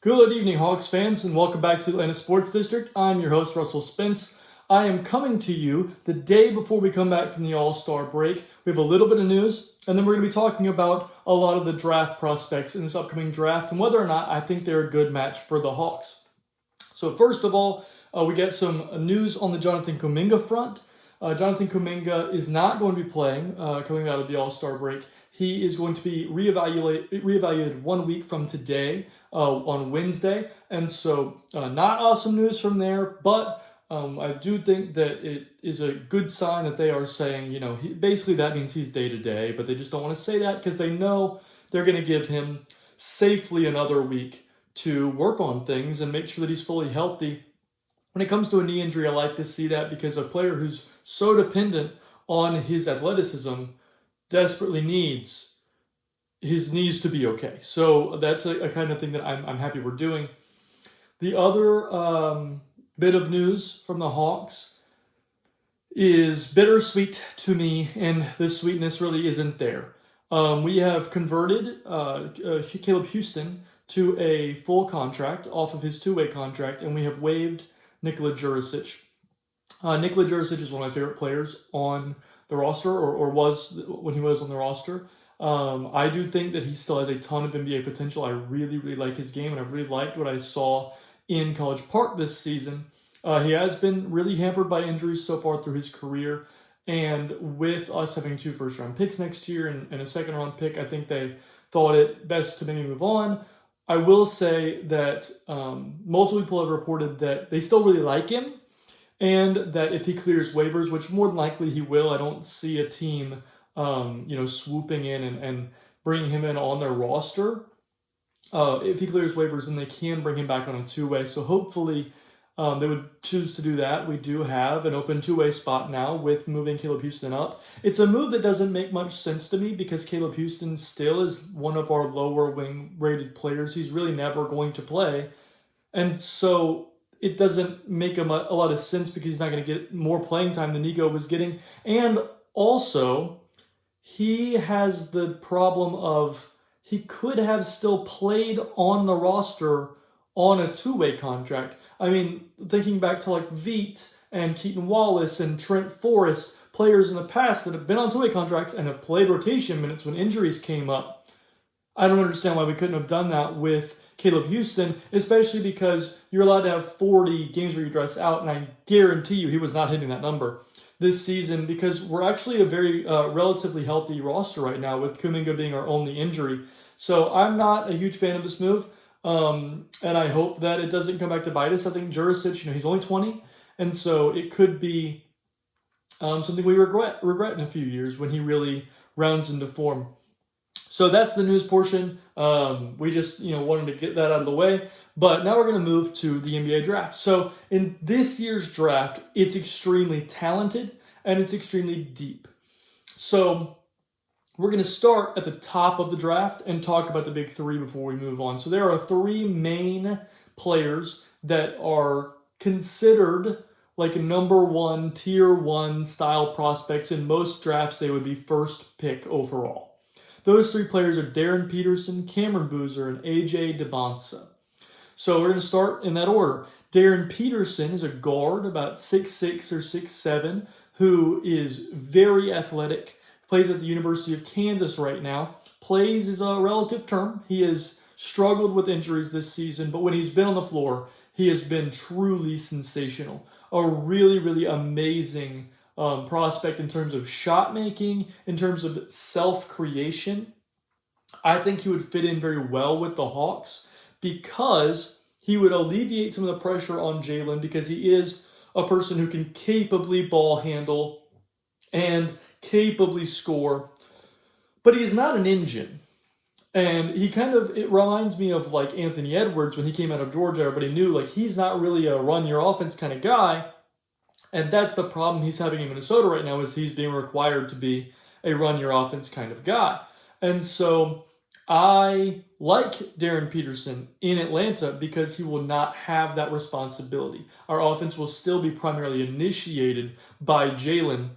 Good evening, Hawks fans, and welcome back to Atlanta Sports District. I'm your host, Russell Spence. I am coming to you the day before we come back from the All-Star break. We have a little bit of news, and then we're going to be talking about a lot of the draft prospects in this upcoming draft and whether or not I think they're a good match for the Hawks. So first of all, we get some news on the Jonathan Kuminga front. Jonathan Kuminga is not going to be playing coming out of the All-Star break. He is going to be reevaluated 1 week from today on Wednesday. And so not awesome news from there, but I do think that it is a good sign that they are saying, basically that means he's day-to-day, but they just don't want to say that because they know they're going to give him safely another week to work on things and make sure that he's fully healthy. When it comes to a knee injury, I like to see that because a player who's so dependent on his athleticism desperately needs his knees to be okay. So that's a kind of thing that I'm happy we're doing. The other bit of news from the Hawks is bittersweet to me, and the sweetness really isn't there. We have converted Caleb Houston to a full contract off of his two-way contract, and we have waived Nikola Jurisic. Nikola Jurisic is one of my favorite players on the roster, or was when he was on the roster. I do think that he still has a ton of NBA potential. I really, really like his game, and I've really liked what I saw in College Park this season. He has been really hampered by injuries so far through his career, and with us having 2 first-round picks next year and a second-round pick, I think they thought it best to maybe move on. I will say that multiple people have reported that they still really like him, and that if he clears waivers, which more than likely he will, I don't see a team, swooping in and bringing him in on their roster. If he clears waivers, then they can bring him back on a two-way. So hopefully they would choose to do that. We do have an open two-way spot now with moving Caleb Houston up. It's a move that doesn't make much sense to me because Caleb Houston still is one of our lower wing-rated players. He's really never going to play. And so it doesn't make him a lot of sense because he's not going to get more playing time than Nico was getting. And also, he has the problem of he could have still played on the roster on a two-way contract. I mean, thinking back to like Veet and Keaton Wallace and Trent Forrest, players in the past that have been on two-way contracts and have played rotation minutes when injuries came up. I don't understand why we couldn't have done that with Caleb Houston, especially because you're allowed to have 40 games where you dress out, and I guarantee you he was not hitting that number this season because we're actually a very relatively healthy roster right now with Kuminga being our only injury. So I'm not a huge fan of this move, and I hope that it doesn't come back to bite us. I think Jurisic, he's only 20, and so it could be something we regret in a few years when he really rounds into form. So that's the news portion. We just, wanted to get that out of the way. But now we're going to move to the NBA draft. So in this year's draft, it's extremely talented and it's extremely deep. So we're going to start at the top of the draft and talk about the big three before we move on. So there are 3 main players that are considered like number 1, tier 1 style prospects. In most drafts, they would be first pick overall. Those 3 players are Darren Peterson, Cameron Boozer, and AJ Debonsa. So we're going to start in that order. Darren Peterson is a guard, about 6'6" or 6'7", who is very athletic, plays at the University of Kansas right now. Plays is a relative term. He has struggled with injuries this season, but when he's been on the floor, he has been truly sensational. A really, really amazing prospect in terms of shot making, in terms of self-creation. I think he would fit in very well with the Hawks because he would alleviate some of the pressure on Jalen because he is a person who can capably ball handle and capably score, but he is not an engine. And it reminds me of like Anthony Edwards when he came out of Georgia. Everybody knew like he's not really a run your offense kind of guy. And that's the problem he's having in Minnesota right now is he's being required to be a run your offense kind of guy. And so I like Darren Peterson in Atlanta because he will not have that responsibility. Our offense will still be primarily initiated by Jalen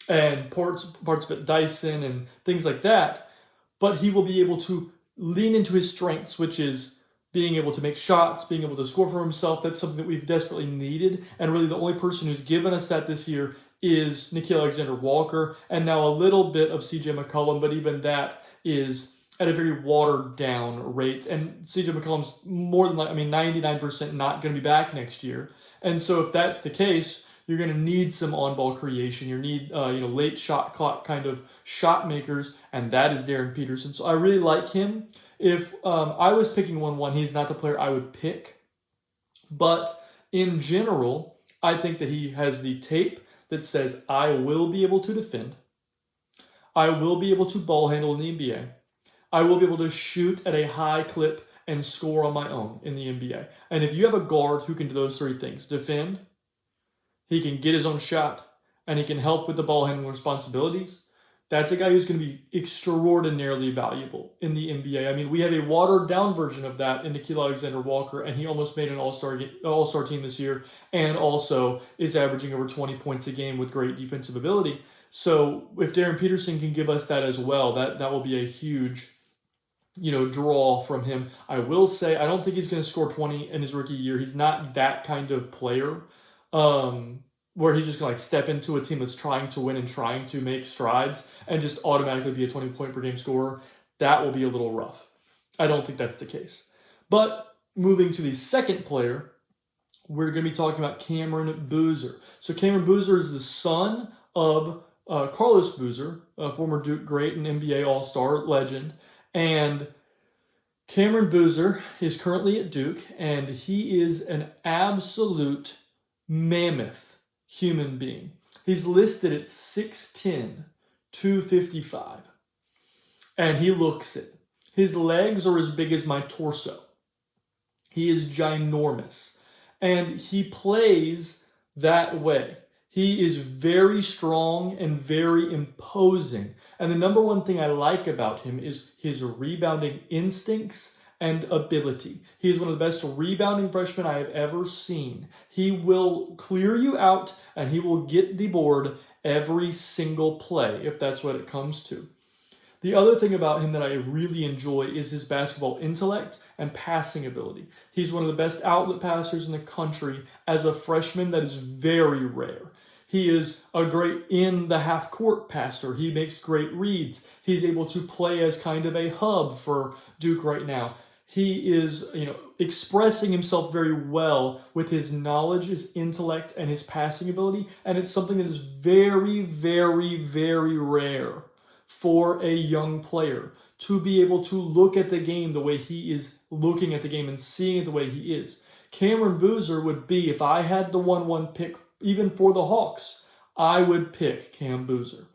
and parts of it Dyson and things like that. But he will be able to lean into his strengths, which is being able to make shots, being able to score for himself. That's something that we've desperately needed. And really the only person who's given us that this year is Nickeil Alexander-Walker, and now a little bit of CJ McCollum, but even that is at a very watered down rate. And CJ McCollum's more than 99% not going to be back next year. And so if that's the case, you're going to need some on-ball creation. You need late shot clock kind of shot makers, and that is Darren Peterson. So I really like him. If I was picking 1-1, he's not the player I would pick. But in general, I think that he has the tape that says, I will be able to defend. I will be able to ball handle in the NBA. I will be able to shoot at a high clip and score on my own in the NBA. And if you have a guard who can do those three things, defend, he can get his own shot, and he can help with the ball handling responsibilities, that's a guy who's going to be extraordinarily valuable in the NBA. I mean, we have a watered-down version of that in Nickeil Alexander-Walker, and he almost made an all-star team this year, and also is averaging over 20 points a game with great defensive ability. So if Darren Peterson can give us that as well, that will be a huge draw from him. I will say, I don't think he's going to score 20 in his rookie year. He's not that kind of player. Where he's just going to step into a team that's trying to win and trying to make strides and just automatically be a 20-point per game scorer. That will be a little rough. I don't think that's the case. But moving to the second player, we're going to be talking about Cameron Boozer. So Cameron Boozer is the son of Carlos Boozer, a former Duke great and NBA All-Star legend. And Cameron Boozer is currently at Duke, and he is an absolute mammoth human being. He's listed at 6'10", 255. And he looks it. His legs are as big as my torso. He is ginormous. And he plays that way. He is very strong and very imposing. And the number one thing I like about him is his rebounding instincts and ability. He is one of the best rebounding freshmen I have ever seen. He will clear you out, and he will get the board every single play, if that's what it comes to. The other thing about him that I really enjoy is his basketball intellect and passing ability. He's one of the best outlet passers in the country as a freshman. That is very rare. He is a great in the half-court passer. He makes great reads. He's able to play as kind of a hub for Duke right now. He is, expressing himself very well with his knowledge, his intellect, and his passing ability. And it's something that is very, very, very rare for a young player to be able to look at the game the way he is looking at the game and seeing it the way he is. Cameron Boozer would be, if I had the 1-1 pick, even for the Hawks, I would pick Cam Boozer.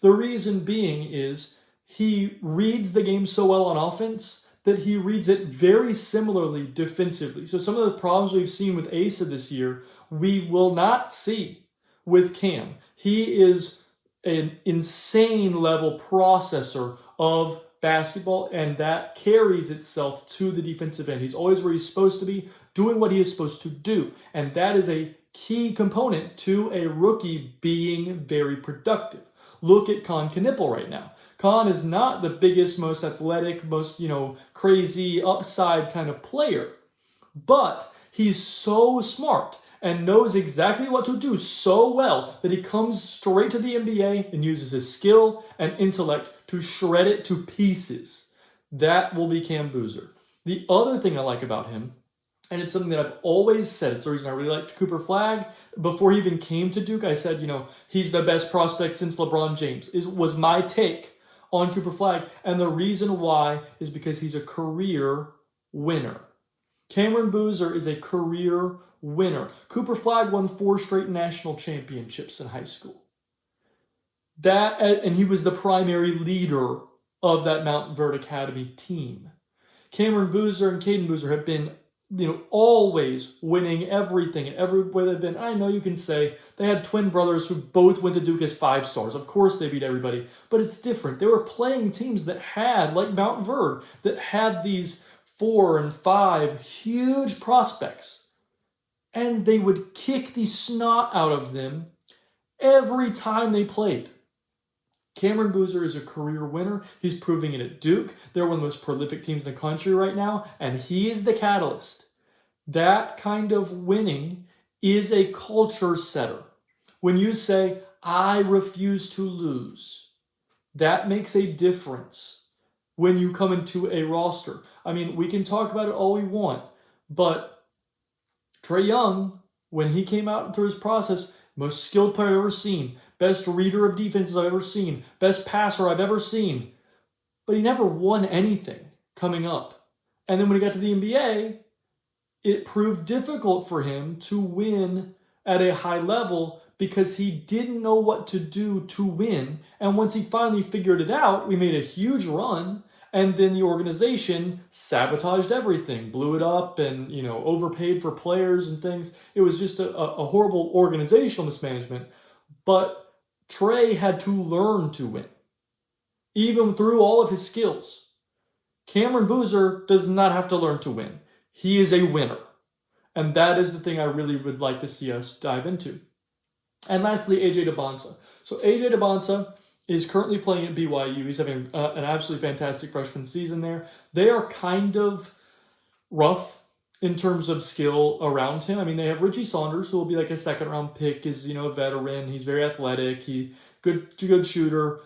The reason being is he reads the game so well on offense that he reads it very similarly defensively. So some of the problems we've seen with Asa this year, we will not see with Cam. He is an insane level processor of basketball, and that carries itself to the defensive end. He's always where he's supposed to be, doing what he is supposed to do. And that is a key component to a rookie being very productive. Look at Kon Knippel right now. Kon is not the biggest, most athletic, most, crazy upside kind of player. But he's so smart and knows exactly what to do so well that he comes straight to the NBA and uses his skill and intellect to shred it to pieces. That will be Cam Boozer. The other thing I like about him, and it's something that I've always said, it's the reason I really liked Cooper Flagg. Before he even came to Duke, I said, he's the best prospect since LeBron James, was my take on Cooper Flagg. And the reason why is because he's a career winner. Cameron Boozer is a career winner. Cooper Flagg won 4 straight national championships in high school. And he was the primary leader of that Mountain Verde Academy team. Cameron Boozer and Caden Boozer have been always winning everything and everywhere they've been. I know you can say they had twin brothers who both went to Duke as 5 stars. Of course they beat everybody, but it's different. They were playing teams that had, like Mountain Verde, that had these 4 and 5 huge prospects. And they would kick the snot out of them every time they played. Cameron Boozer is a career winner. He's proving it at Duke. They're one of the most prolific teams in the country right now, and he is the catalyst. That kind of winning is a culture setter. When you say, I refuse to lose, that makes a difference when you come into a roster. I mean, we can talk about it all we want, but Trae Young, when he came out through his process, most skilled player I've ever seen, best reader of defenses I've ever seen, best passer I've ever seen, but he never won anything coming up. And then when he got to the NBA, it proved difficult for him to win at a high level because he didn't know what to do to win. And once he finally figured it out, we made a huge run, and then the organization sabotaged everything, blew it up, and overpaid for players and things. It was just a horrible organizational mismanagement. But Trae had to learn to win, even through all of his skills. Cameron Boozer does not have to learn to win. He is a winner. And that is the thing I really would like to see us dive into. And lastly, AJ Dybantsa. So AJ Dybantsa is currently playing at BYU. He's having an absolutely fantastic freshman season there. They are kind of rough in terms of skill around him. I mean, they have Richie Saunders, who will be like a second-round pick, is a veteran. He's very athletic. He good shooter.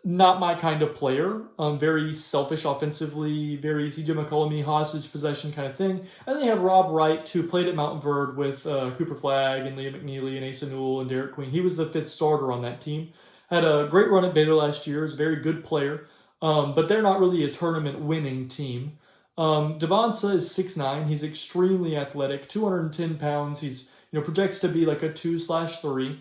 Not my kind of player. Very selfish offensively, very CJ McCollum hostage possession kind of thing. And they have Rob Wright, who played at Mountain Verde with Cooper Flagg and Liam McNeely and Asa Newell and Derek Queen. He was the fifth starter on that team. Had a great run at Baylor last year. Is a very good player. But they're not really a tournament-winning team. Dybantsa is 6'9". He's extremely athletic, 210 pounds. He's projects to be like a 2/3.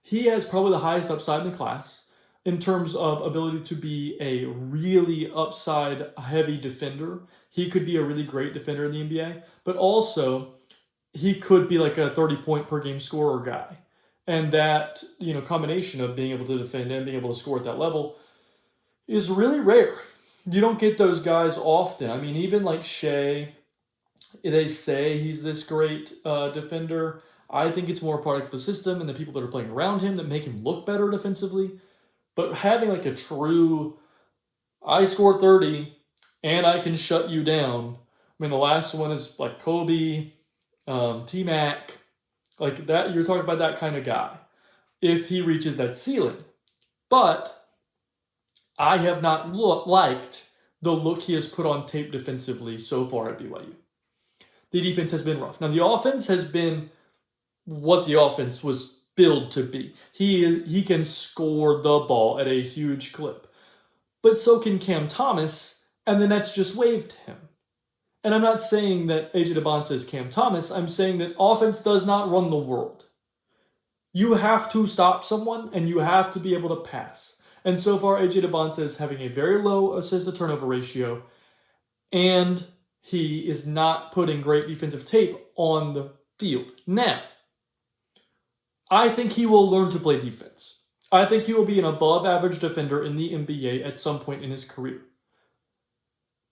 He has probably the highest upside in the class in terms of ability to be a really upside-heavy defender. He could be a really great defender in the NBA, but also he could be like a 30-point-per-game scorer guy. And that, combination of being able to defend and being able to score at that level is really rare. You don't get those guys often. I mean, even like Shea, they say he's this great defender. I think it's more a product of the system and the people that are playing around him that make him look better defensively. But having like a true, I score 30 and I can shut you down. I mean, the last one is like Kobe, T-Mac, like that. You're talking about that kind of guy if he reaches that ceiling. But I have not liked the look he has put on tape defensively so far at BYU. The defense has been rough. Now, the offense has been what the offense was built to be. He can score the ball at a huge clip. But so can Cam Thomas, and the Nets just waived him. And I'm not saying that AJ Dybantsa is Cam Thomas. I'm saying that offense does not run the world. You have to stop someone, and you have to be able to pass. And so far, AJ Dybantsa is having a very low assist-to-turnover ratio, and he is not putting great defensive tape on the field. Now, I think he will learn to play defense. I think he will be an above-average defender in the NBA at some point in his career.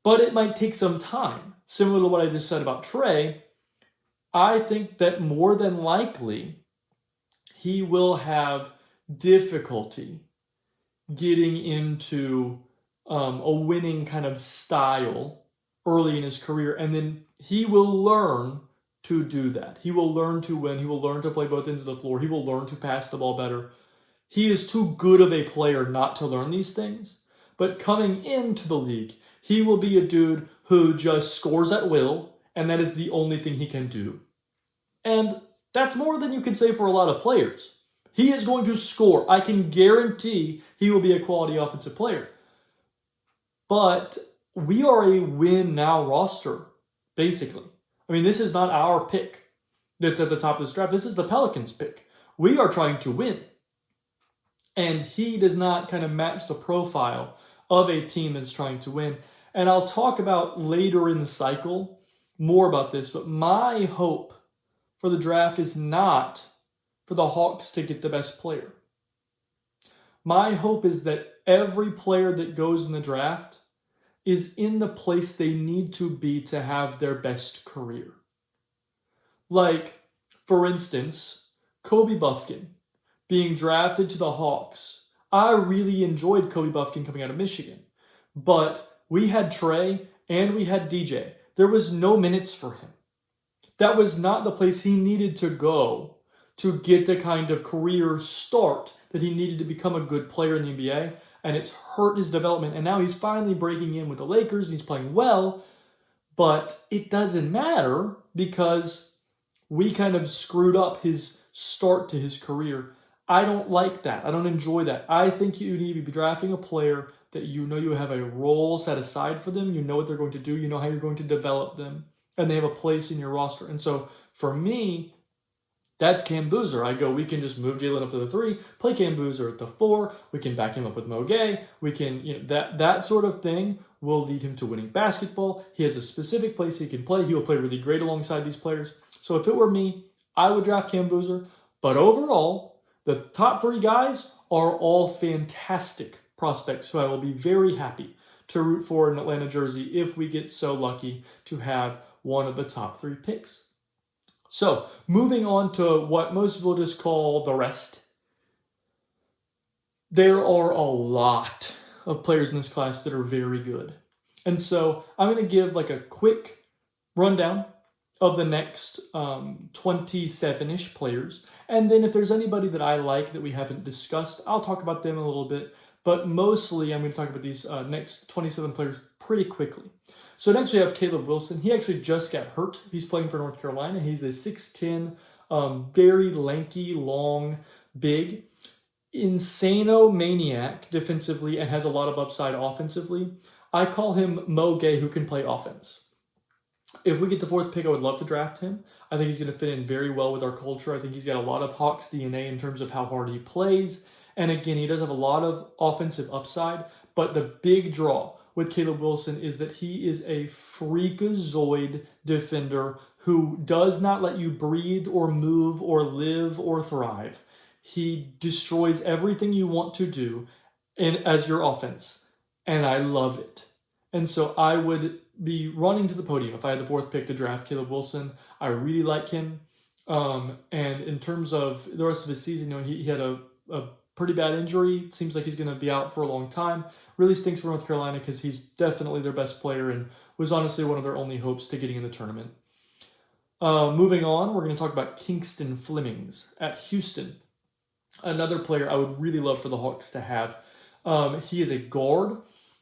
But it might take some time. Similar to what I just said about Trae, I think that more than likely, he will have difficulty getting into a winning kind of style early in his career, and then he will learn to do that. He will learn to win. He will learn to play both ends of the floor. He will learn to pass the ball better. He is too good of a player not to learn these things. But coming into the league, he will be a dude who just scores at will, and that is the only thing he can do. And that's more than you can say for a lot of players. He is going to score. I can guarantee he will be a quality offensive player. But we are a win now roster, basically. I mean, this is not our pick that's at the top of this draft. This is the Pelicans' pick. We are trying to win. And he does not kind of match the profile of a team that's trying to win. And I'll talk about later in the cycle more about this, but my hope for the draft is not for the Hawks to get the best player. My hope is that every player that goes in the draft is in the place they need to be to have their best career. Like, for instance, Kobe Buffkin being drafted to the Hawks. I really enjoyed Kobe Buffkin coming out of Michigan, but we had Trey and we had DJ. There was no minutes for him. That was not the place he needed to go to get the kind of career start that he needed to become a good player in the NBA, and it's hurt his development. And now he's finally breaking in with the Lakers and he's playing well, but it doesn't matter because we kind of screwed up his start to his career. I don't like that. I don't enjoy that. I think you need to be drafting a player that you know you have a role set aside for them, you know what they're going to do, you know how you're going to develop them, and they have a place in your roster. And so for me, that's Cam Boozer. I go, we can just move Jalen up to the 3, play Cam Boozer at the 4. We can back him up with Mo Gay. We can, that sort of thing will lead him to winning basketball. He has a specific place he can play. He will play really great alongside these players. So if it were me, I would draft Cam Boozer. But overall, the top 3 guys are all fantastic prospects who I will be very happy to root for in an Atlanta jersey if we get so lucky to have one of the top 3 picks. So, moving on to what most people just call the rest. There are a lot of players in this class that are very good. And so, I'm going to give like a quick rundown of the next 27-ish players. And then if there's anybody that I like that we haven't discussed, I'll talk about them a little bit. But mostly, I'm going to talk about these next 27 players pretty quickly. So next we have Caleb Wilson. He actually just got hurt. He's playing for North Carolina. He's a 6'10", very lanky, long, big, insano maniac defensively and has a lot of upside offensively. I call him Mo Gay, who can play offense. If we get the 4th pick, I would love to draft him. I think he's going to fit in very well with our culture. I think he's got a lot of Hawks DNA in terms of how hard he plays. And again, he does have a lot of offensive upside, but the big draw with Caleb Wilson is that he is a freakazoid defender who does not let you breathe or move or live or thrive. He destroys everything you want to do as your offense, and I love it. And so I would be running to the podium if I had the 4th pick to draft Caleb Wilson. I really like him. And in terms of the rest of his season, he had a pretty bad injury. It seems like he's going to be out for a long time. Really stinks for North Carolina because he's definitely their best player and was honestly one of their only hopes to getting in the tournament. Moving on, we're going to talk about Kingston Flemings at Houston. Another player I would really love for the Hawks to have. He is a guard.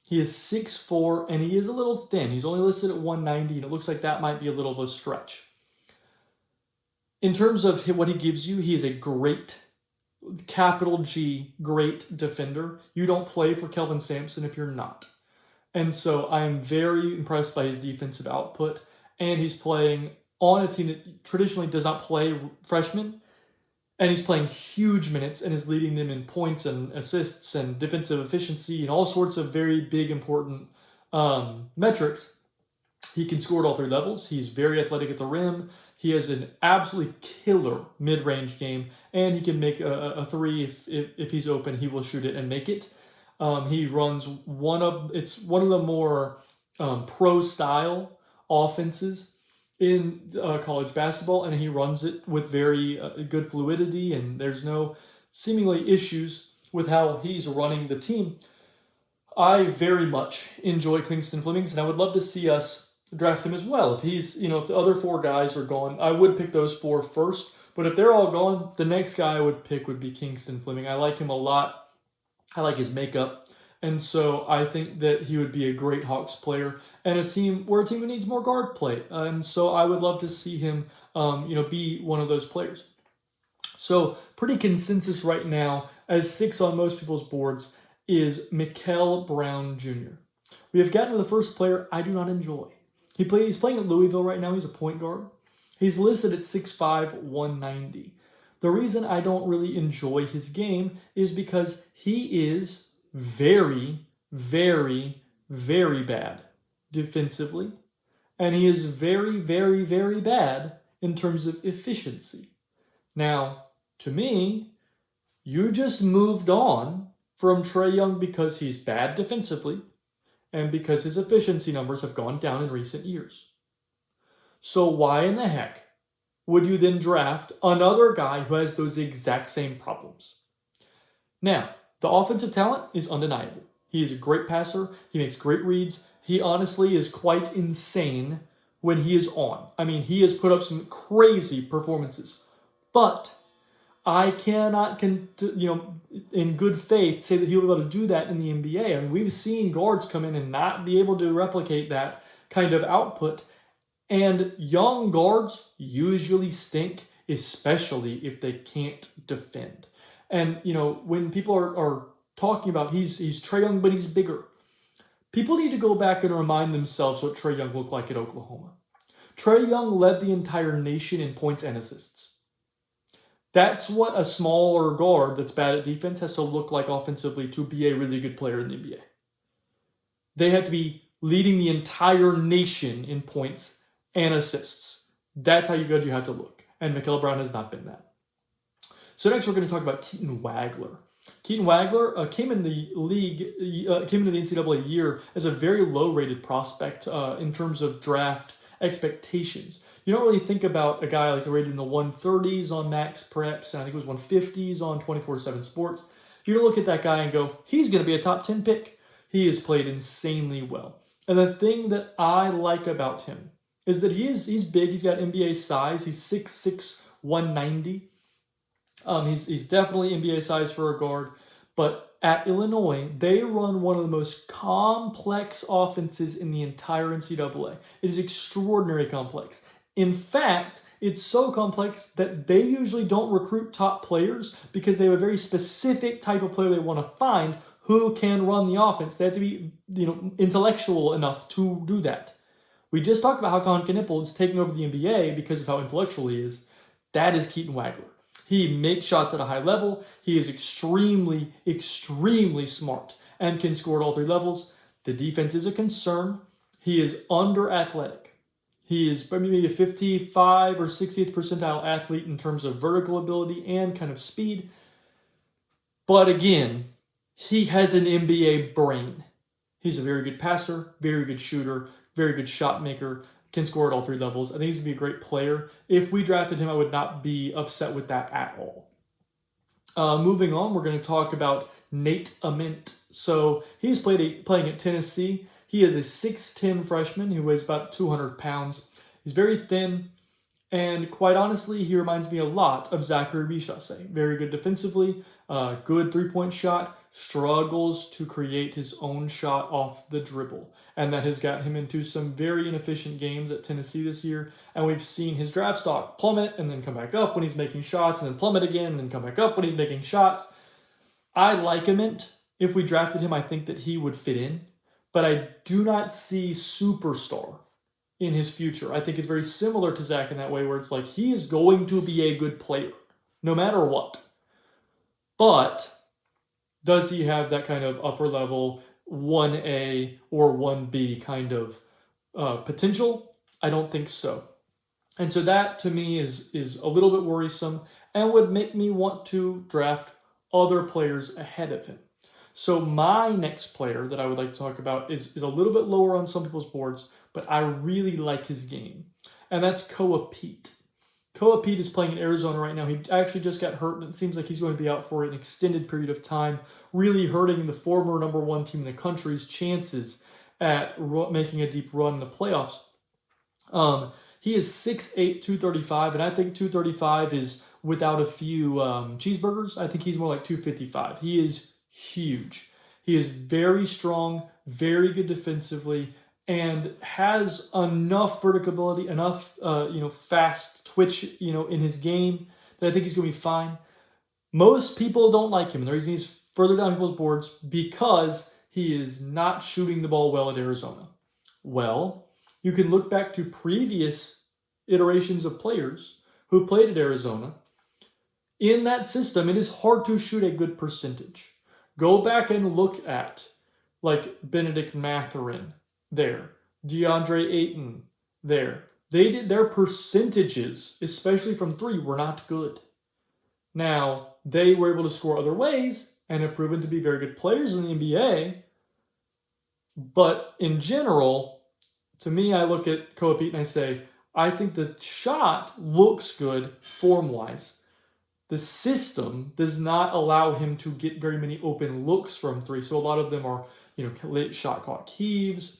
He is 6'4", and he is a little thin. He's only listed at 190, and it looks like that might be a little of a stretch. In terms of what he gives you, he is a great, capital G, great defender. You don't play for Kelvin Sampson if you're not. And so I am very impressed by his defensive output, and he's playing on a team that traditionally does not play freshmen, and he's playing huge minutes and is leading them in points and assists and defensive efficiency and all sorts of very big, important metrics. He can score at all 3 levels. He's very athletic at the rim. He has an absolutely killer mid-range game, and he can make a 3 if he's open. He will shoot it and make it. He runs one of the more pro-style offenses in college basketball, and he runs it with very good fluidity, and there's no seemingly issues with how he's running the team. I very much enjoy Kingston Flemings, and I would love to see us draft him as well. If he's, if the other 4 guys are gone, I would pick those 4 first, but if they're all gone, the next guy I would pick would be Kingston Fleming. I like him a lot. I like his makeup. And so I think that he would be a great Hawks player and a team who needs more guard play. And so I would love to see him, be one of those players. So pretty consensus right now, as 6 on most people's boards, is Mikel Brown Jr. We have gotten to the first player I do not enjoy. He's playing at Louisville right now. He's a point guard. He's listed at 6'5", 190. The reason I don't really enjoy his game is because he is very, very, very bad defensively, and he is very, very, very bad in terms of efficiency. Now, to me, you just moved on from Trae Young because he's bad defensively and because his efficiency numbers have gone down in recent years. So why in the heck would you then draft another guy who has those exact same problems? Now, The offensive talent is undeniable. He is a great passer. He makes great reads. He honestly is quite insane when he is on. I mean, he has put up some crazy performances. But I cannot, in good faith, say that he'll be able to do that in the NBA. I mean, we've seen guards come in and not be able to replicate that kind of output. And young guards usually stink, especially if they can't defend. And, when people are talking about he's Trae Young, but he's bigger, people need to go back and remind themselves what Trae Young looked like at Oklahoma. Trae Young led the entire nation in points and assists. That's what a smaller guard that's bad at defense has to look like offensively to be a really good player in the NBA. They have to be leading the entire nation in points and assists. That's how good you have to look. And Michaela Brown has not been that. So next we're going to talk about Keaton Wagler. Keaton Wagler came in the league, came into the NCAA year as a very low-rated prospect in terms of draft expectations. You don't really think about a guy like rated in the 130s on Max Preps, and I think it was 150s on 24/7 Sports. You don't look at that guy and go, he's going to be a top 10 pick. He has played insanely well. And the thing that I like about him is that he's big. He's got NBA size. He's 6'6", 190. He's definitely NBA size for a guard. But at Illinois, they run one of the most complex offenses in the entire NCAA. It is extraordinarily complex. In fact, it's so complex that they usually don't recruit top players because they have a very specific type of player they want to find who can run the offense. They have to be, intellectual enough to do that. We just talked about how Colin Knippel is taking over the NBA because of how intellectual he is. That is Keaton Wagler. He makes shots at a high level. He is extremely, extremely smart and can score at all three levels. The defense is a concern. He is under athletic. He is maybe a 55 or 60th percentile athlete in terms of vertical ability and kind of speed. But again, he has an NBA brain. He's a very good passer, very good shooter, very good shot maker, can score at all three levels. I think he's going to be a great player. If we drafted him, I would not be upset with that at all. Moving on, we're going to talk about Nate Ament. So he's playing at Tennessee. He is a 6'10 freshman who weighs about 200 pounds. He's very thin, and quite honestly, he reminds me a lot of Zachary Bichase. Very good defensively, good three-point shot, struggles to create his own shot off the dribble. And that has got him into some very inefficient games at Tennessee this year. And we've seen his draft stock plummet and then come back up when he's making shots, and then plummet again and then come back up when he's making shots. I like Ament. If we drafted him, I think that he would fit in. But I do not see superstar in his future. I think it's very similar to Zach in that way, where it's like he is going to be a good player, no matter what. But does he have that kind of upper level 1A or 1B kind of potential? I don't think so. And so that to me is a little bit worrisome and would make me want to draft other players ahead of him. So my next player that I would like to talk about is a little bit lower on some people's boards, but I really like his game. And that's Koa Pete. Koa Pete is playing in Arizona right now. He actually just got hurt, and it seems like he's going to be out for an extended period of time, really hurting the former number one team in the country's chances at making a deep run in the playoffs. He is 6'8", 235, and I think 235 is without a few cheeseburgers. I think he's more like 255. He is huge. He is very strong, very good defensively, and has enough verticality, enough fast twitch, in his game that I think he's going to be fine. Most people don't like him, and the reason he's further down people's boards because he is not shooting the ball well at Arizona. Well, you can look back to previous iterations of players who played at Arizona. In that system, it is hard to shoot a good percentage. Go back and look at like Benedict Mathurin there, DeAndre Ayton there. Their percentages, especially from three, were not good. Now, they were able to score other ways and have proven to be very good players in the NBA. But in general, to me, I look at Koa Pete and I say, I think the shot looks good form-wise. the system does not allow him to get very many open looks from three. So a lot of them are, late shot clock heaves,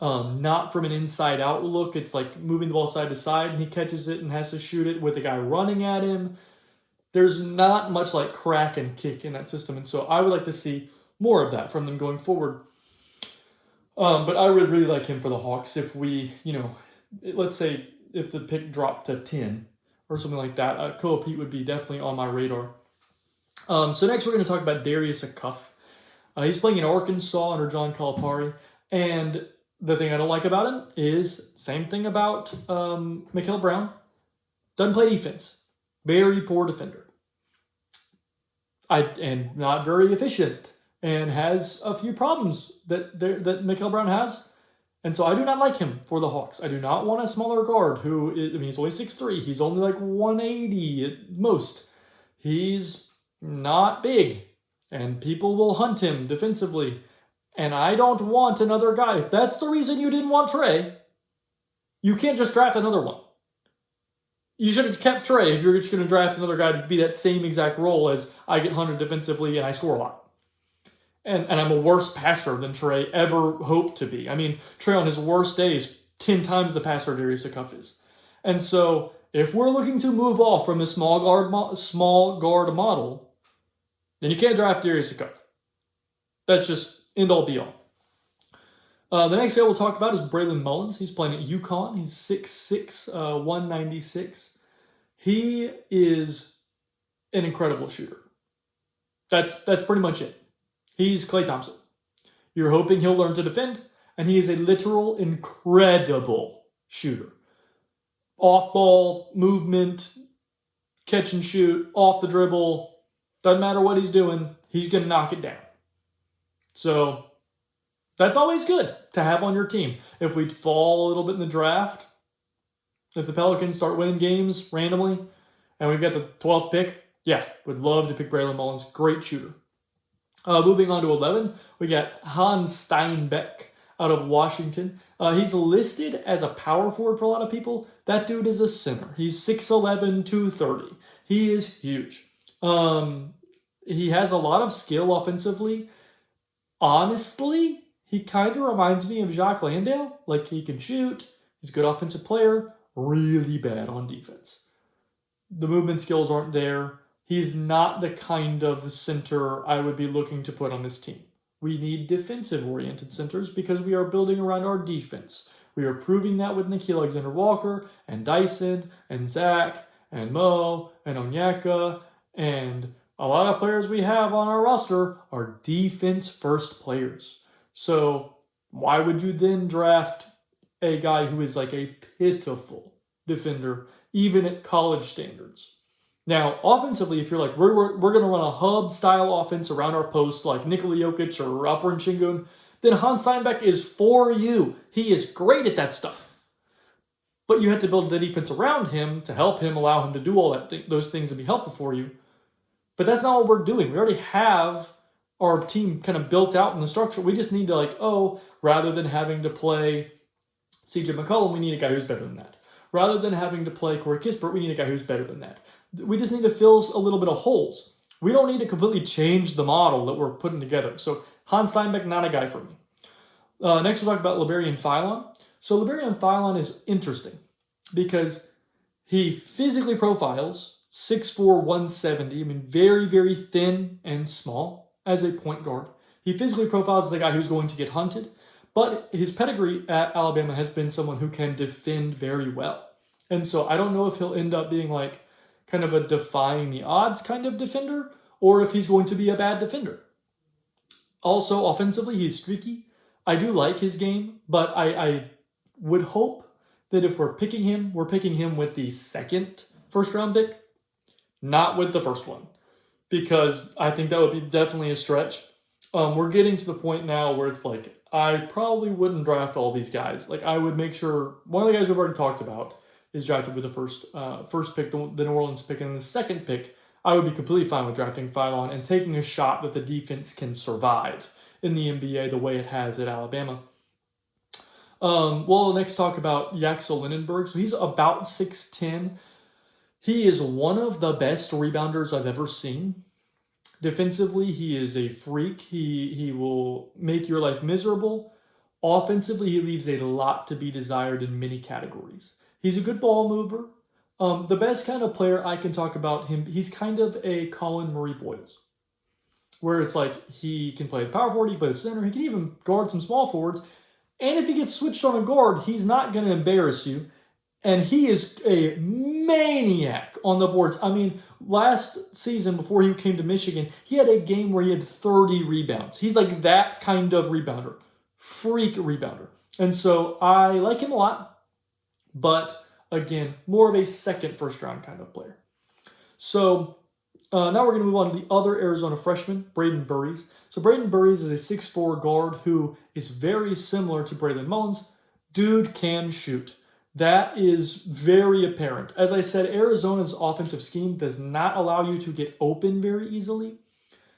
not from an inside out look. It's like moving the ball side to side and he catches it and has to shoot it with a guy running at him. There's not much like crack and kick in that system. And so I would like to see more of that from them going forward. But I would really like him for the Hawks if we, let's say if the pick dropped to 10 or something like that. Koa Pete would be definitely on my radar. So next we're going to talk about Darius Acuff. He's playing in Arkansas under John Calipari. And the thing I don't like about him is same thing about Mikael Brown. Doesn't play defense. Very poor defender. And not very efficient. And has a few problems that Mikael Brown has. And so I do not like him for the Hawks. I do not want a smaller guard who, he's only 6'3". He's only like 180 at most. He's not big. And people will hunt him defensively. And I don't want another guy. If that's the reason you didn't want Trey, you can't just draft another one. You should have kept Trey if you're just going to draft another guy to be that same exact role as I get hunted defensively and I score a lot. And I'm a worse passer than Trey ever hoped to be. I mean, Trey on his worst days, 10 times the passer Darius Acuff is. And so if we're looking to move off from the small guard model, then you can't draft Darius Acuff. That's just end all be all. The next guy we'll talk about is Braylon Mullins. He's playing at UConn. He's 6'6", 196. He is an incredible shooter. That's pretty much it. He's Klay Thompson. You're hoping he'll learn to defend, and he is a literal incredible shooter. Off ball, movement, catch and shoot, off the dribble. Doesn't matter what he's doing, he's going to knock it down. So that's always good to have on your team. If we fall a little bit in the draft, if the Pelicans start winning games randomly, and we've got the 12th pick, yeah, would love to pick Braylon Mullins. Great shooter. Moving on to 11, we got Hans Steinbeck out of Washington. He's listed as a power forward for a lot of people. That dude is a center. He's 6'11", 230. He is huge. He has a lot of skill offensively. Honestly, he kind of reminds me of Jacques Landale. Like, he can shoot. He's a good offensive player. Really bad on defense. The movement skills aren't there. He's not the kind of center I would be looking to put on this team. We need defensive-oriented centers because we are building around our defense. We are proving that with Nickeil Alexander-Walker and Dyson and Zach and Mo and Onyeka, and a lot of players we have on our roster are defense-first players. So why would you then draft a guy who is like a pitiful defender, even at college standards? Now, offensively, if you're like, we're going to run a hub-style offense around our post like Nikola Jokic or Alperen Sengun, then Hans Steinbeck is for you. He is great at that stuff. But you have to build the defense around him to help him, allow him to do all those things and be helpful for you. But that's not what we're doing. We already have our team kind of built out in the structure. We just need to rather than having to play CJ McCollum, we need a guy who's better than that. Rather than having to play Corey Kispert, we need a guy who's better than that. We just need to fill a little bit of holes. We don't need to completely change the model that we're putting together. So Hans Steinbeck, not a guy for me. Next, we'll talk about Liberian Philon. So Liberian Philon is interesting because he physically profiles 6'4", 170. I mean, very, very thin and small as a point guard. He physically profiles as a guy who's going to get hunted. But his pedigree at Alabama has been someone who can defend very well. And so I don't know if he'll end up being like kind of a defying the odds kind of defender, or if he's going to be a bad defender. Also, offensively, he's streaky. I do like his game, but I would hope that if we're picking him with the second first-round pick, not with the first one, because I think that would be definitely a stretch. We're getting to the point now where it's like, I probably wouldn't draft all these guys. Like, I would make sure, one of the guys we've already talked about is drafted with the first pick, the New Orleans pick, and the second pick, I would be completely fine with drafting Philon and taking a shot that the defense can survive in the NBA the way it has at Alabama. We'll next talk about Yaxel Lindenberg. So he's about 6'10". He is one of the best rebounders I've ever seen. Defensively, he is a freak. He will make your life miserable. Offensively, he leaves a lot to be desired in many categories. He's a good ball mover. The best kind of player I can talk about him, he's kind of a Colin Murray Boyles, where it's like he can play the power forward, he can play the center, he can even guard some small forwards. And if he gets switched on a guard, he's not going to embarrass you. And he is a maniac on the boards. I mean, last season before he came to Michigan, he had a game where he had 30 rebounds. He's like that kind of rebounder, freak rebounder. And so I like him a lot, but again, more of a second first round kind of player. So now we're going to move on to the other Arizona freshman, Braden Burries. So Braden Burries is a 6'4 guard who is very similar to Braylon Mullins. Dude can shoot. That is very apparent. As I said, Arizona's offensive scheme does not allow you to get open very easily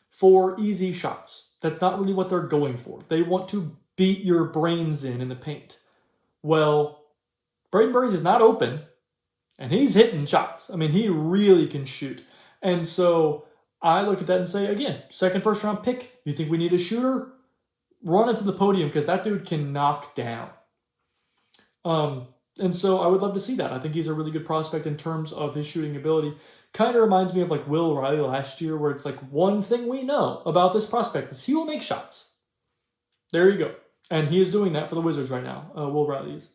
for easy shots. That's not really what they're going for. They want to beat your brains in the paint. Well, Braden Burries is not open, and he's hitting shots. I mean, he really can shoot. And so I look at that and say, again, second first round pick. You think we need a shooter? Run it to the podium because that dude can knock down. And so I would love to see that. I think he's a really good prospect in terms of his shooting ability. Kind of reminds me of like Will Riley last year, where it's like one thing we know about this prospect is he will make shots. There you go. And he is doing that for the Wizards right now. Will Riley is.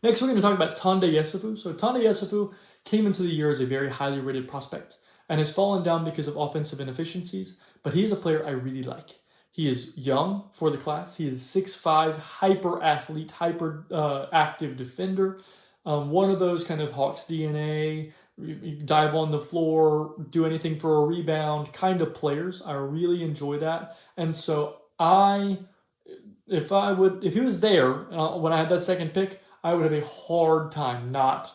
Next, we're going to talk about Tande Yesufu. So Tande Yesufu came into the year as a very highly rated prospect and has fallen down because of offensive inefficiencies, but he is a player I really like. He is young for the class. He is 6'5", hyper athlete, hyper active defender. One of those kind of Hawks DNA, you dive on the floor, do anything for a rebound kind of players. I really enjoy that. And so if he was there when I had that second pick, I would have a hard time not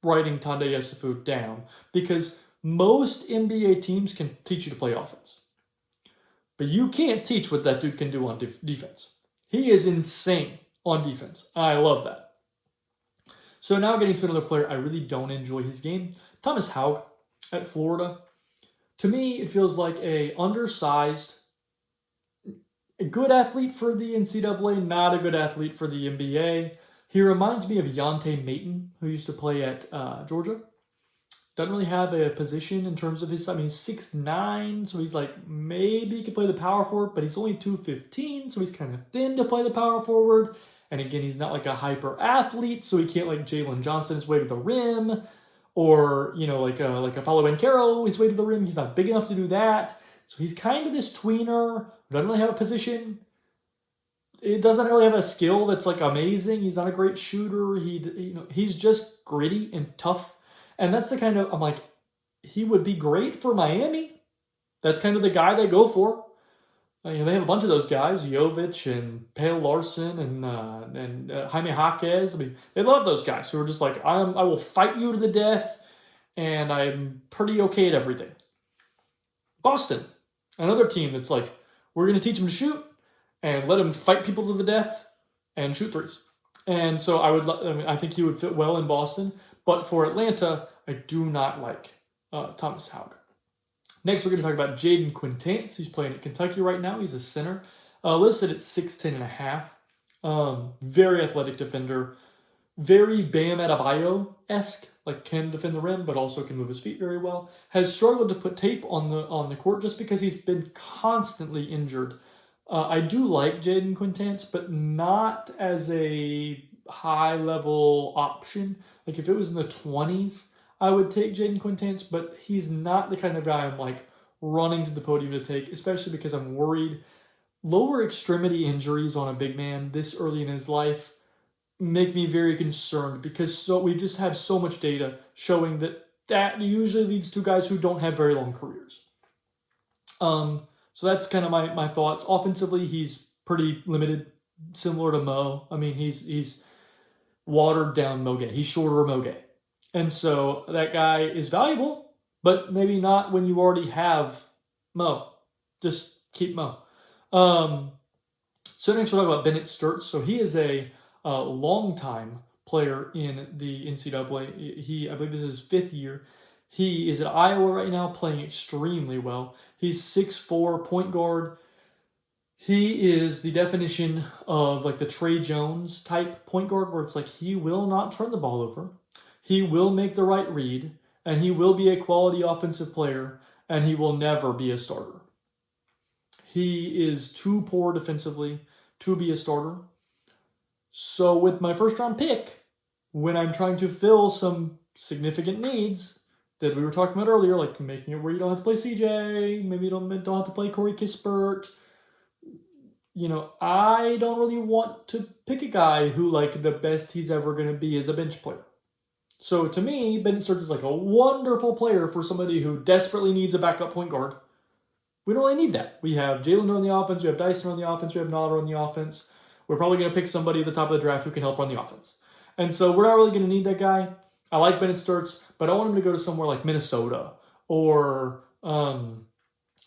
writing Tande Yesufu down because most NBA teams can teach you to play offense. But you can't teach what that dude can do on defense. He is insane on defense. I love that. So now getting to another player, I really don't enjoy his game. Thomas Haug at Florida. To me, it feels like a undersized, a good athlete for the NCAA, not a good athlete for the NBA. He reminds me of Yante Maton, who used to play at Georgia. Doesn't really have a position in terms of his, I mean, he's 6'9", so he's like, maybe he could play the power forward, but he's only 215, so he's kind of thin to play the power forward. And again, he's not like a hyper athlete, so he can't like Jalen Johnson his way to the rim, or, you know, like a Paolo Banchero his way to the rim. He's not big enough to do that. So he's kind of this tweener, who doesn't really have a position. It doesn't really have a skill that's like amazing. He's not a great shooter. He's just gritty and tough. And that's the kind of, I'm like, he would be great for Miami. That's kind of the guy they go for. They have a bunch of those guys, Jovic and Pale Larson and Jaime Jaquez. I mean, they love those guys who are just like, I will fight you to the death, and I'm pretty okay at everything. Boston, another team that's like, we're going to teach him to shoot and let him fight people to the death and shoot threes. And so I think he would fit well in Boston. But for Atlanta, I do not like Thomas Haug. Next, we're going to talk about Jaden Quintance. He's playing at Kentucky right now. He's a center, listed at 6'10 and a half. Very athletic defender. Very Bam Adebayo-esque, like can defend the rim, but also can move his feet very well. Has struggled to put tape on the court just because he's been constantly injured. I do like Jaden Quintance, but not as a high-level option. Like if it was in the 20s, I would take Jaden Quintance, but he's not the kind of guy I'm like running to the podium to take, especially because I'm worried lower extremity injuries on a big man this early in his life make me very concerned because we just have so much data showing that usually leads to guys who don't have very long careers. So that's kind of my thoughts. Offensively, he's pretty limited, similar to Mo. I mean, he's watered down Mo Gay. He's shorter Mo Gay. And so that guy is valuable, but maybe not when you already have Mo. Just keep Mo. So next we'll talk about Bennett Sturts. So he is a longtime player in the NCAA. I believe this is his 5th year. He is at Iowa right now, playing extremely well. He's 6'4", point guard. He is the definition of like the Trey Jones type point guard, where it's like he will not turn the ball over. He will make the right read, and he will be a quality offensive player, and he will never be a starter. He is too poor defensively to be a starter. So with my first round pick, when I'm trying to fill some significant needs that we were talking about earlier, like making it where you don't have to play CJ, maybe you don't have to play Corey Kispert, I don't really want to pick a guy who like the best he's ever going to be is a bench player. So to me, Bennett Starks is like a wonderful player for somebody who desperately needs a backup point guard. We don't really need that. We have Jalen on the offense, we have Dyson on the offense, we have Nada on the offense. We're probably going to pick somebody at the top of the draft who can help run the offense. And so we're not really going to need that guy. I like Bennett Starks, but I want him to go to somewhere like Minnesota or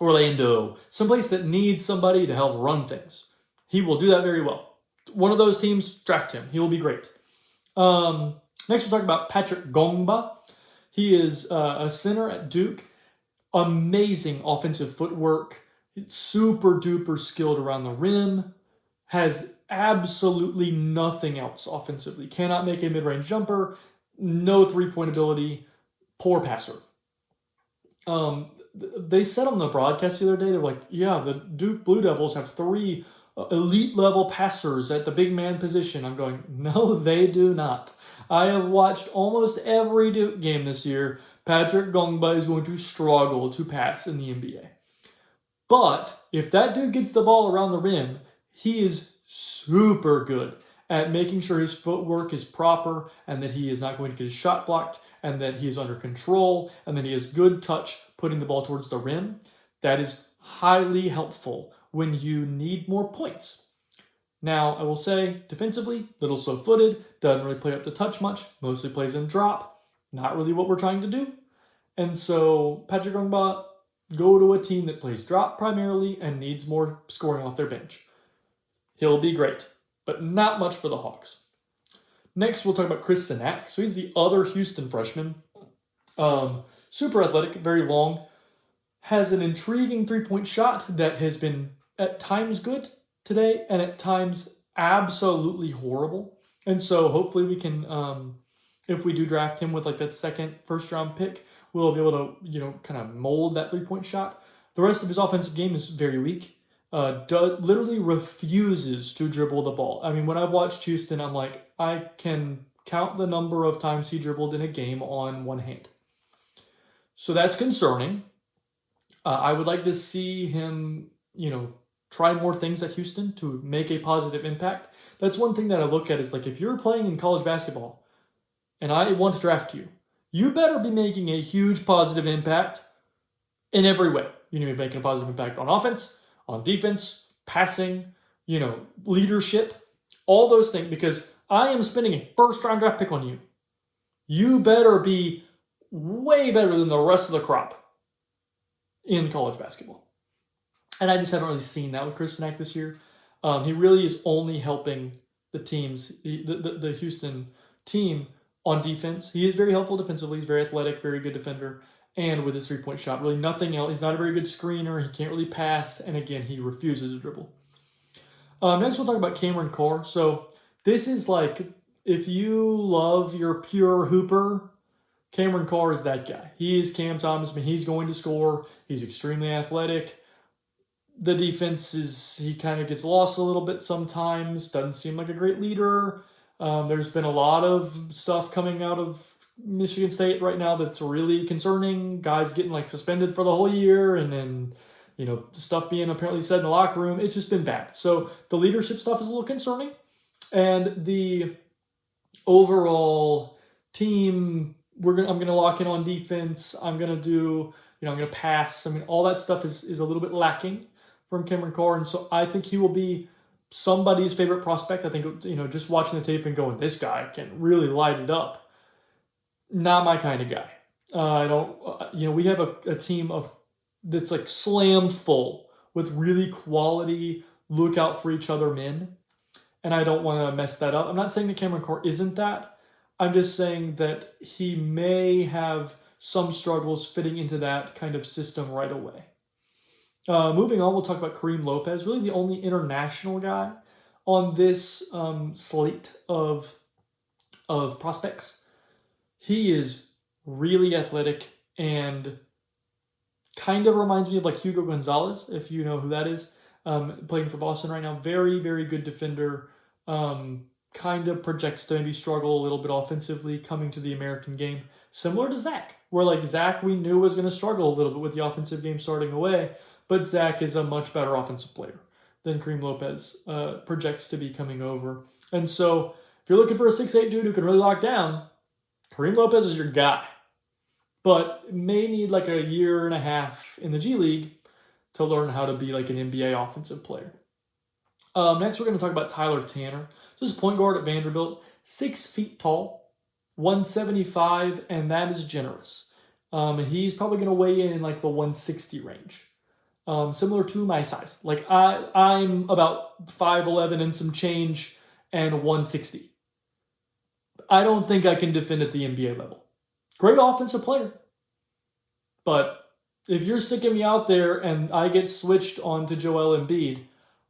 Orlando, someplace that needs somebody to help run things. He will do that very well. One of those teams, draft him. He will be great. Next, we'll talk about Patrick Gongba. He is a center at Duke. Amazing offensive footwork. Super duper skilled around the rim. Has absolutely nothing else offensively. Cannot make a mid-range jumper. No three-point ability. Poor passer. They said on the broadcast the other day, they're like, yeah, the Duke Blue Devils have 3 elite level passers at the big man position. I'm going, no, they do not. I have watched almost every Duke game this year. Patrick Gongba is going to struggle to pass in the NBA. But if that dude gets the ball around the rim, he is super good at making sure his footwork is proper and that he is not going to get his shot blocked and that he is under control and that he has good touch putting the ball towards the rim. That is highly helpful when you need more points. Now, I will say, defensively, little slow-footed, doesn't really play up to touch much, mostly plays in drop, not really what we're trying to do. And so, Patrick Gongba, go to a team that plays drop primarily and needs more scoring off their bench. He'll be great, but not much for the Hawks. Next, we'll talk about Chris Sinak. So he's the other Houston freshman. Super athletic, very long. Has an intriguing three-point shot that has been at times good today and at times absolutely horrible. And so hopefully we can, if we do draft him with like that second first-round pick, we'll be able to, kind of mold that three-point shot. The rest of his offensive game is very weak. Literally refuses to dribble the ball. I mean, when I've watched Houston, I'm like, I can count the number of times he dribbled in a game on one hand. So that's concerning. I would like to see him, try more things at Houston to make a positive impact. That's one thing that I look at is like, if you're playing in college basketball and I want to draft you, you better be making a huge positive impact in every way. You need to be making a positive impact on offense, on defense, passing, leadership, all those things, because I am spending a first-round draft pick on you. You better be way better than the rest of the crop in college basketball. And I just haven't really seen that with Chris Sinak this year. He really is only helping the teams, the Houston team on defense. He is very helpful defensively. He's very athletic, very good defender. And with his three-point shot, really nothing else. He's not a very good screener. He can't really pass. And again, he refuses to dribble. Next, we'll talk about Cameron Carr. So this is like, if you love your pure hooper, Cameron Carr is that guy. He is Cam Thomas. I mean, he's going to score. He's extremely athletic. The defense he kind of gets lost a little bit sometimes. Doesn't seem like a great leader. There's been a lot of stuff coming out of Michigan State right now that's really concerning. Guys getting like suspended for the whole year and then, stuff being apparently said in the locker room. It's just been bad. So the leadership stuff is a little concerning. And the overall team, I'm going to lock in on defense. I'm going to do, I'm going to pass. I mean, all that stuff is a little bit lacking from Cameron Carr. And so I think he will be somebody's favorite prospect. I think, just watching the tape and going, this guy can really light it up. Not my kind of guy. I don't, we have a team that's like slam full with really quality, look out for each other men. And I don't want to mess that up. I'm not saying that Cameron Carr isn't that, I'm just saying that he may have some struggles fitting into that kind of system right away. Moving on, we'll talk about Kareem Lopez, really the only international guy on this slate of prospects. He is really athletic and kind of reminds me of like Hugo Gonzalez, if you know who that is, playing for Boston right now. Very, very good defender. Kind of projects to maybe struggle a little bit offensively coming to the American game. Similar to Zach, where like Zach we knew was going to struggle a little bit with the offensive game starting away, but Zach is a much better offensive player than Kareem Lopez projects to be coming over. And so if you're looking for a 6'8 dude who can really lock down, Kareem Lopez is your guy. But may need like a year and a half in the G League to learn how to be like an NBA offensive player. Next, we're going to talk about Tyler Tanner. This is point guard at Vanderbilt, 6 feet tall, 175, and that is generous. He's probably going to weigh in like the 160 range. Similar to my size. Like I'm about 5'11 and some change and 160. I don't think I can defend at the NBA level. Great offensive player. But if you're sticking me out there and I get switched on to Joel Embiid,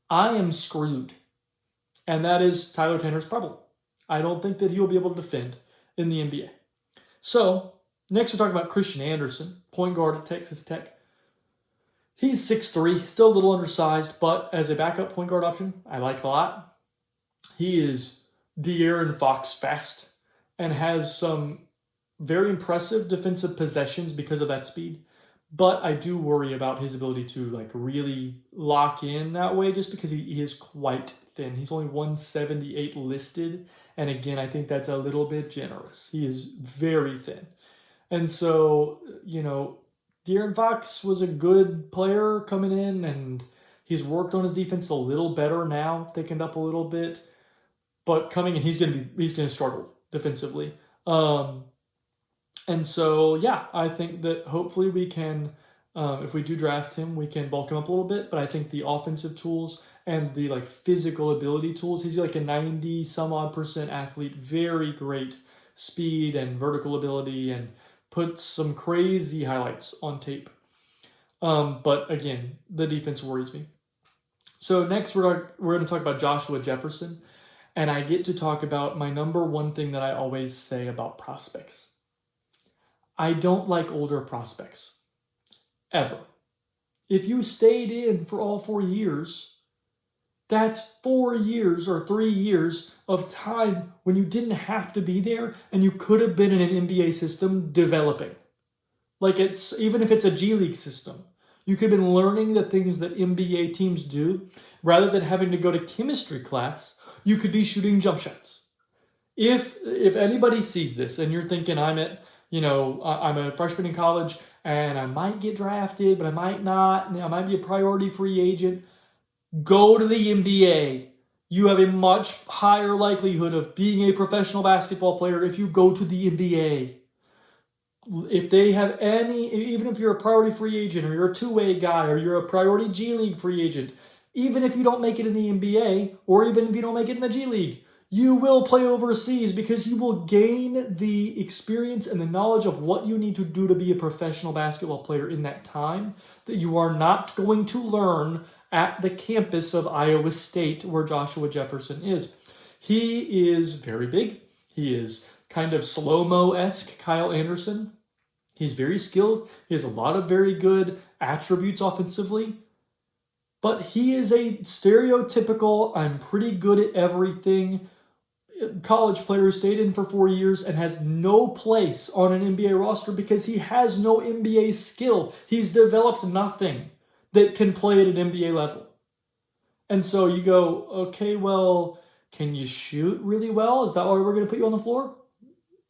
I am screwed. And that is Tyler Tanner's problem. I don't think that he'll be able to defend in the NBA. So, next we're talking about Christian Anderson, point guard at Texas Tech. He's 6'3", still a little undersized, but as a backup point guard option, I like a lot. He is De'Aaron Fox fast and has some very impressive defensive possessions because of that speed. But I do worry about his ability to like really lock in that way just because he is quite thin. He's only 178 listed. And again, I think that's a little bit generous. He is very thin. And so, De'Aaron Fox was a good player coming in and he's worked on his defense a little better now, thickened up a little bit. But coming in, he's gonna struggle defensively. And so, yeah, I think that hopefully we can, if we do draft him, we can bulk him up a little bit. But I think the offensive tools and the like physical ability tools, he's like a 90 some odd % athlete, very great speed and vertical ability, and puts some crazy highlights on tape. But again, the defense worries me. So next we're going to talk about Joshua Jefferson. And I get to talk about my number one thing that I always say about prospects. I don't like older prospects. Ever. If you stayed in for all 4 years, that's 4 years or 3 years of time when you didn't have to be there and you could have been in an NBA system developing. Like even if it's a G League system, you could have been learning the things that NBA teams do rather than having to go to chemistry class. You could be shooting jump shots. If anybody sees this and you're thinking I'm a freshman in college and I might get drafted, but I might not, and I might be a priority free agent, go to the NBA. You have a much higher likelihood of being a professional basketball player if you go to the NBA. If they have even if you're a priority free agent or you're a two-way guy or you're a priority G League free agent, even if you don't make it in the NBA or even if you don't make it in the G League, you will play overseas because you will gain the experience and the knowledge of what you need to do to be a professional basketball player in that time that you are not going to learn at the campus of Iowa State where Joshua Jefferson is. He is very big. He is kind of slow-mo-esque Kyle Anderson. He's very skilled. He has a lot of very good attributes offensively. But he is a stereotypical, I'm pretty good at everything college player who stayed in for 4 years and has no place on an NBA roster because he has no NBA skill. He's developed nothing that can play at an NBA level. And so you go, okay, well, can you shoot really well? Is that why we're going to put you on the floor?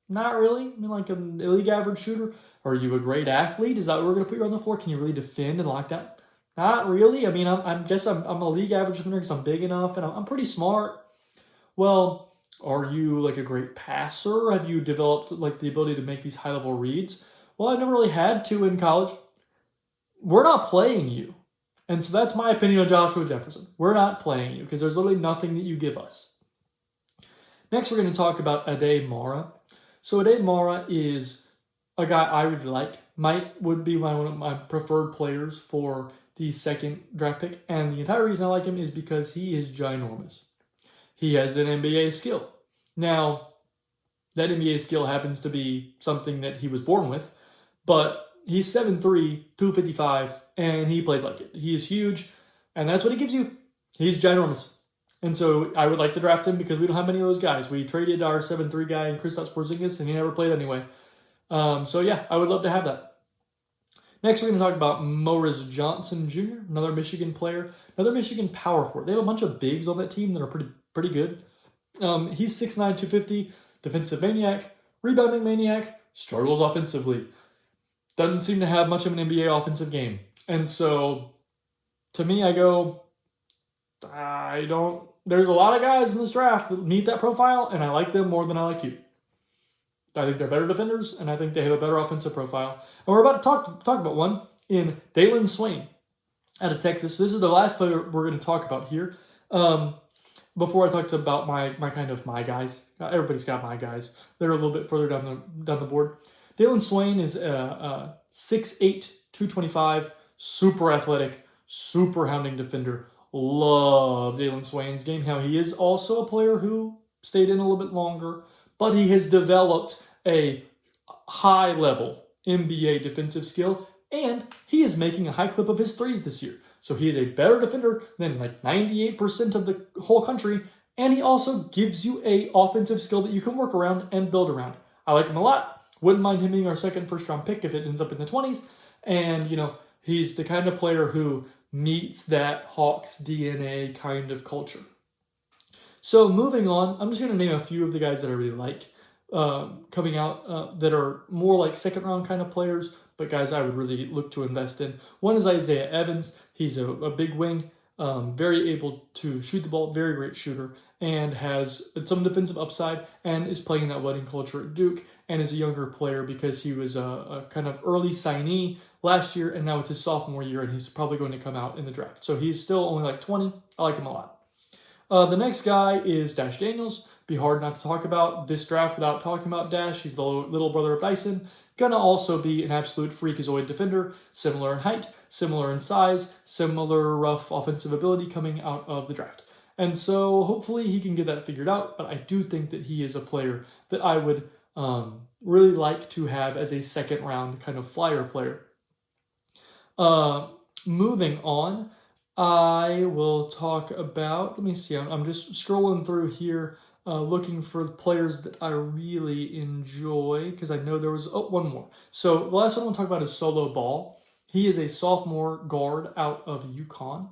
Not really. I mean, like a league average shooter. Are you a great athlete? Is that why we're going to put you on the floor? Can you really defend and lock down? Not really. I mean, I guess I'm a league average defender because I'm big enough and I'm pretty smart. Well, are you like a great passer? Have you developed like the ability to make these high-level reads? Well, I never really had to in college. We're not playing you. And so that's my opinion on Joshua Jefferson. We're not playing you because there's literally nothing that you give us. Next, we're going to talk about Ade Mara. So Ade Mara is a guy I really like. Would be one of my preferred players for the second draft pick. And the entire reason I like him is because he is ginormous. He has an NBA skill. Now, that NBA skill happens to be something that he was born with, but he's 7'3", 255, and he plays like it. He is huge, and that's what he gives you. He's ginormous. And so I would like to draft him because we don't have many of those guys. We traded our 7'3" guy in Kristaps Porzingis, and he never played anyway. So yeah, I would love to have that. Next, we're going to talk about Morris Johnson Jr., another Michigan player, another Michigan power forward. They have a bunch of bigs on that team that are pretty good. He's 6'9", 250, defensive maniac, rebounding maniac, struggles offensively. Doesn't seem to have much of an NBA offensive game. And so, to me, I go, there's a lot of guys in this draft that meet that profile, and I like them more than I like you. I think they're better defenders, and I think they have a better offensive profile. And we're about to talk about one in Dalen Swain out of Texas. This is the last player we're going to talk about here. Before I talked about my guys, everybody's got my guys. They're a little bit further down the board. Dalen Swain is 6'8", 225, super athletic, super hounding defender. Love Dalen Swain's game. Now, he is also a player who stayed in a little bit longer, but he has developed a high-level NBA defensive skill, and he is making a high clip of his threes this year. So he is a better defender than like 98% of the whole country, and he also gives you a offensive skill that you can work around and build around. I like him a lot. Wouldn't mind him being our second first-round pick if it ends up in the 20s. And, he's the kind of player who meets that Hawks DNA kind of culture. So moving on, I'm just going to name a few of the guys that I really like coming out that are more like second-round kind of players, but guys I would really look to invest in. One is Isaiah Evans. He's a big wing, very able to shoot the ball, very great shooter, and has some defensive upside, and is playing in that wedding culture at Duke, and is a younger player because he was a kind of early signee last year, and now it's his sophomore year, and he's probably going to come out in the draft. So he's still only like 20. I like him a lot. The next guy is Dash Daniels. Be hard not to talk about this draft without talking about Dash. He's the little brother of Dyson. Gonna also be an absolute freakazoid defender, similar in height, similar in size, similar rough offensive ability coming out of the draft. And so hopefully he can get that figured out, but I do think that he is a player that I would really like to have as a second round kind of flyer player. Moving on, I will talk about, let me see, I'm just scrolling through here, looking for players that I really enjoy, because I know there was, one more. So the last one I want to talk about is Solo Ball. He is a sophomore guard out of UConn.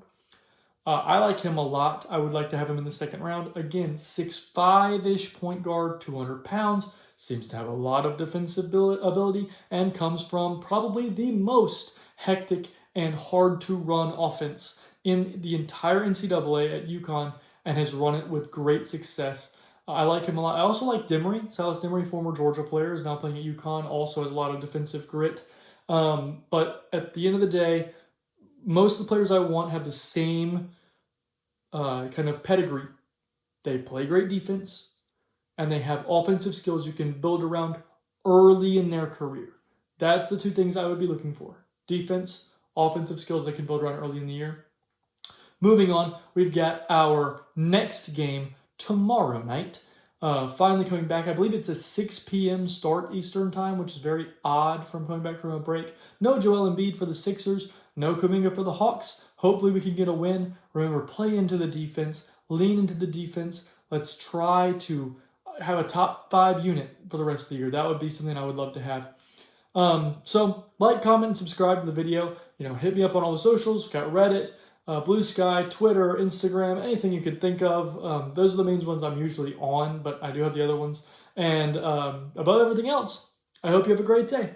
I like him a lot. I would like to have him in the second round. Again, 6'5"-ish point guard, 200 pounds, seems to have a lot of defensive ability, and comes from probably the most hectic and hard to run offense in the entire NCAA at UConn, and has run it with great success. I like him a lot. I also like Demery. Silas Demery, former Georgia player, is now playing at UConn, also has a lot of defensive grit. But at the end of the day, most of the players I want have the same kind of pedigree. They play great defense, and they have offensive skills you can build around early in their career. That's the two things I would be looking for. Defense, offensive skills they can build around early in the year. Moving on, we've got our next game tomorrow night. Finally coming back. I believe it's a 6 p.m. start Eastern time, which is very odd from coming back from a break. No Joel Embiid for the Sixers. No Kuminga for the Hawks. Hopefully we can get a win. Remember, play into the defense. Lean into the defense. Let's try to have a top 5 unit for the rest of the year. That would be something I would love to have. So like, comment, and subscribe to the video. Hit me up on all the socials. Got Reddit, Blue Sky, Twitter, Instagram, anything you could think of. Those are the main ones I'm usually on, but I do have the other ones. And above everything else, I hope you have a great day.